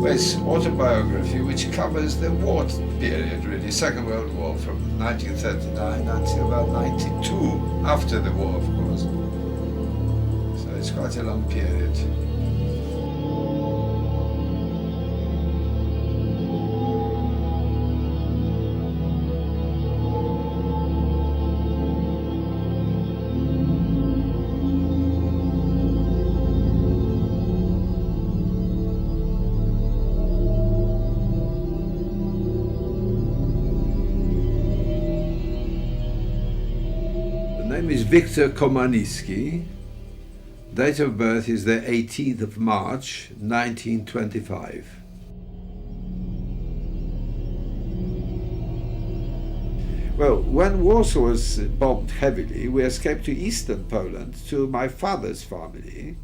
It's autobiography which covers the war period, really, Second World War, from 1939 until about 92, after the war, of course. So it's quite a long period. The name is Victor Komaninski. Date of birth is the 18th of March, 1925. Well, when Warsaw was bombed heavily, we escaped to eastern Poland to my father's family,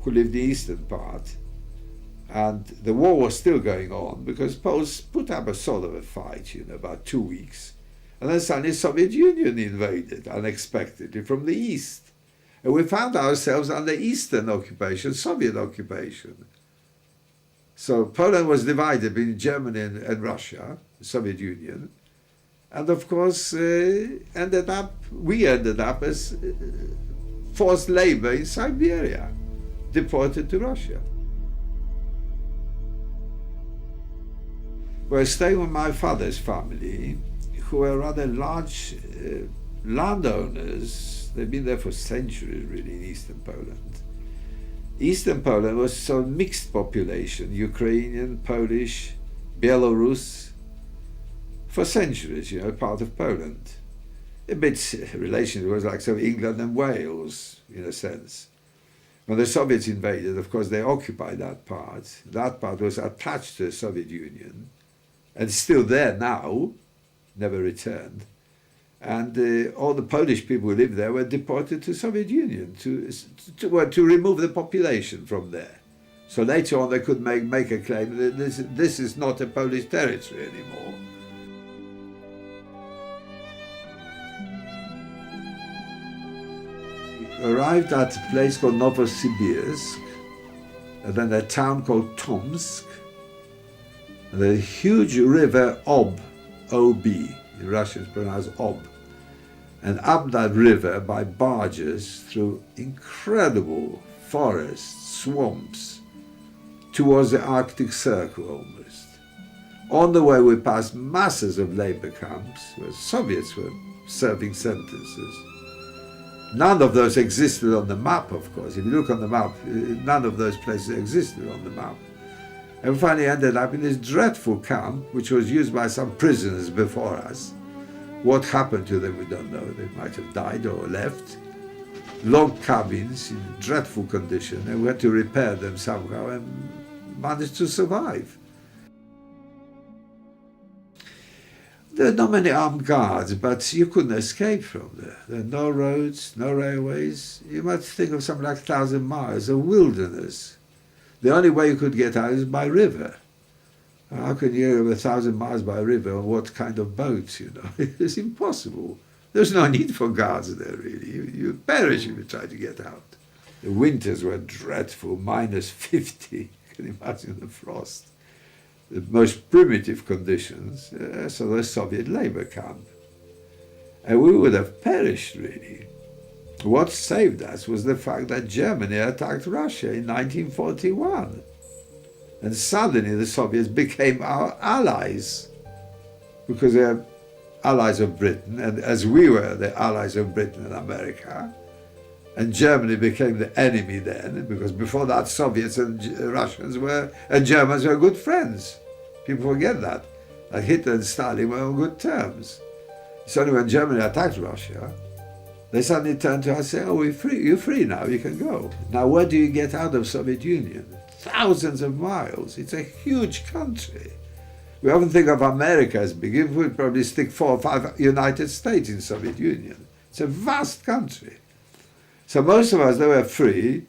who lived the eastern part. And the war was still going on because Poles put up a sort of a fight, about 2 weeks. And then suddenly the Soviet Union invaded unexpectedly from the east. And we found ourselves under Eastern occupation, Soviet occupation. So Poland was divided between Germany and Russia, the Soviet Union. And of course, we ended up as forced labor in Siberia, deported to Russia. Well, staying with my father's family, who were rather large landowners. They've been there for centuries, really, in eastern Poland. Eastern Poland was a mixed population, Ukrainian, Polish, Belarus, for centuries, part of Poland. A bit relation was like England and Wales, in a sense. When the Soviets invaded, of course, they occupied that part. That part was attached to the Soviet Union, and still there now, never returned. And all the Polish people who lived there were deported to Soviet Union to remove the population from there. So later on they could make a claim that this is not a Polish territory anymore. We arrived at a place called Novosibirsk, and then a town called Tomsk, and the huge river Ob, O-B, in Russian it's pronounced Ob, and up that river by barges through incredible forests, swamps, towards the Arctic Circle almost. On the way we passed masses of labor camps where Soviets were serving sentences. None of those existed on the map, of course. If you look on the map, none of those places existed on the map. And we finally ended up in this dreadful camp, which was used by some prisoners before us. What happened to them, we don't know. They might have died or left. Log cabins in dreadful condition, and we had to repair them somehow and managed to survive. There are not many armed guards, but you couldn't escape from there. There are no roads, no railways. You might think of something like 1,000 miles of wilderness. The only way you could get out is by river. How can you go 1,000 miles by river on what kind of boats, It's impossible. There's no need for guards there, really. You perish if you try to get out. The winters were dreadful, -50. You can imagine the frost. The most primitive conditions, so the Soviet labor camp. And we would have perished, really. What saved us was the fact that Germany attacked Russia in 1941. And suddenly the Soviets became our allies, because they are allies of Britain, and as we were the allies of Britain and America. And Germany became the enemy then, because before that Soviets and Russians and Germans were good friends. People forget that. Like Hitler and Stalin were on good terms. So when Germany attacked Russia, they suddenly turned to us and said, "Oh, you're free now, you can go." Now where do you get out of Soviet Union? Thousands of miles. It's a huge country. We often think of America as big. We would probably stick 4 or 5 United States in Soviet Union. It's a vast country. So most of us, they were free.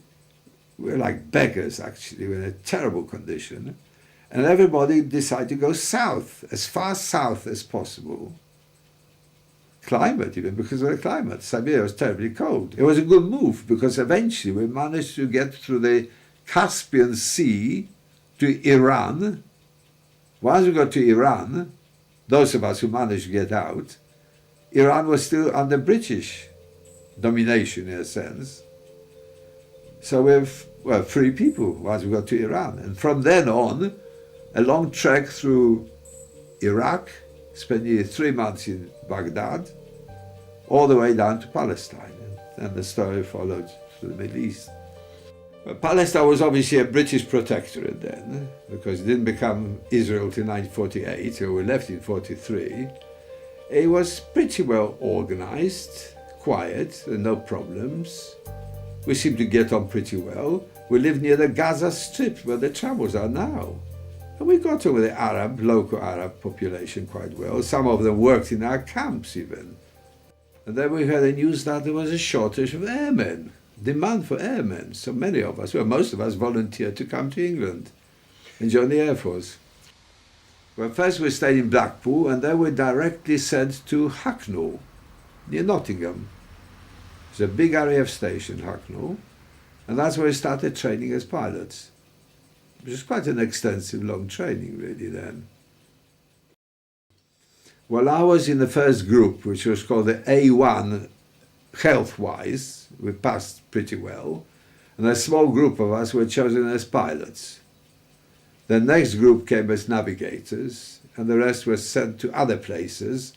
We were like beggars, actually. We were in a terrible condition. And everybody decided to go south, as far south as possible. Climate, even because of the climate. Siberia was terribly cold. It was a good move because eventually we managed to get through the Caspian Sea to Iran. Once we got to Iran, those of us who managed to get out, Iran was still under British domination in a sense. So we're free people once we got to Iran. And from then on, a long trek through Iraq, spent nearly 3 months in Baghdad, all the way down to Palestine. And the story followed to the Middle East. But Palestine was obviously a British protectorate then, because it didn't become Israel till 1948, so we left in 1943. It was pretty well organized, quiet, no problems. We seemed to get on pretty well. We lived near the Gaza Strip, where the troubles are now. And we got on with the local Arab population quite well. Some of them worked in our camps even. And then we heard the news that there was a shortage of airmen, demand for airmen. So many of us, well, most of us volunteered to come to England and join the Air Force. Well, first we stayed in Blackpool, and then we directly sent to Hackney, near Nottingham. It's a big RAF station, Hackney, and that's where we started training as pilots. Which was quite an extensive, long training, really, then. Well, I was in the first group, which was called the A1, health-wise. We passed pretty well. And a small group of us were chosen as pilots. The next group came as navigators, and the rest were sent to other places.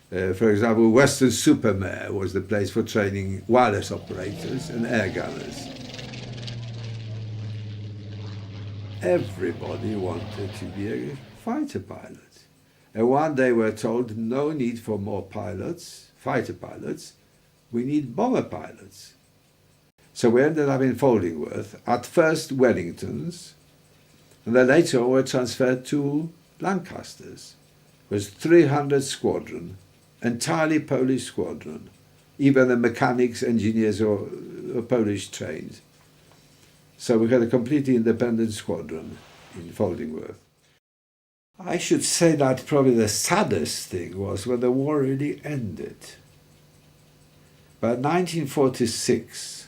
For example, Weston-super-Mare was the place for training wireless operators and air gunners. Everybody wanted to be a fighter pilot. And one day we're told, no need for more pilots, fighter pilots, we need bomber pilots. So we ended up in Foldingworth, at first Wellingtons, and then later on were transferred to Lancasters. It was 300 squadron, entirely Polish squadron. Even the mechanics, engineers were Polish trained. So we had a completely independent squadron in Foldingworth. I should say that probably the saddest thing was when the war really ended. By 1946,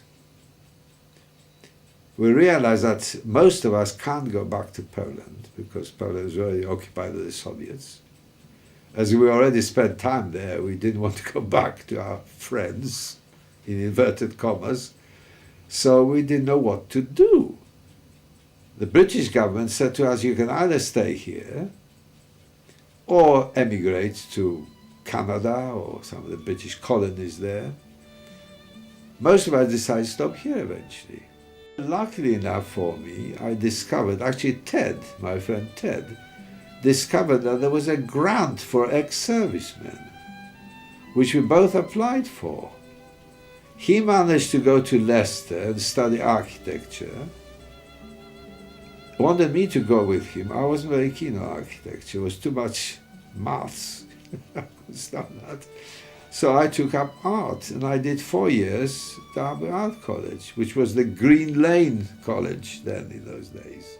we realized that most of us can't go back to Poland because Poland was already occupied by the Soviets. As we already spent time there, we didn't want to go back to our friends, in inverted commas, so we didn't know what to do. The British government said to us, you can either stay here or emigrate to Canada or some of the British colonies there. Most of us decided to stop here eventually. Luckily enough for me, I discovered, actually Ted, my friend Ted, discovered that there was a grant for ex-servicemen, which we both applied for. He managed to go to Leicester and study architecture. Wanted me to go with him. I wasn't very keen on architecture. It was too much maths. I couldn't stand that. So I took up art, and I did 4 years at Derby Art College, which was the Green Lane College then in those days.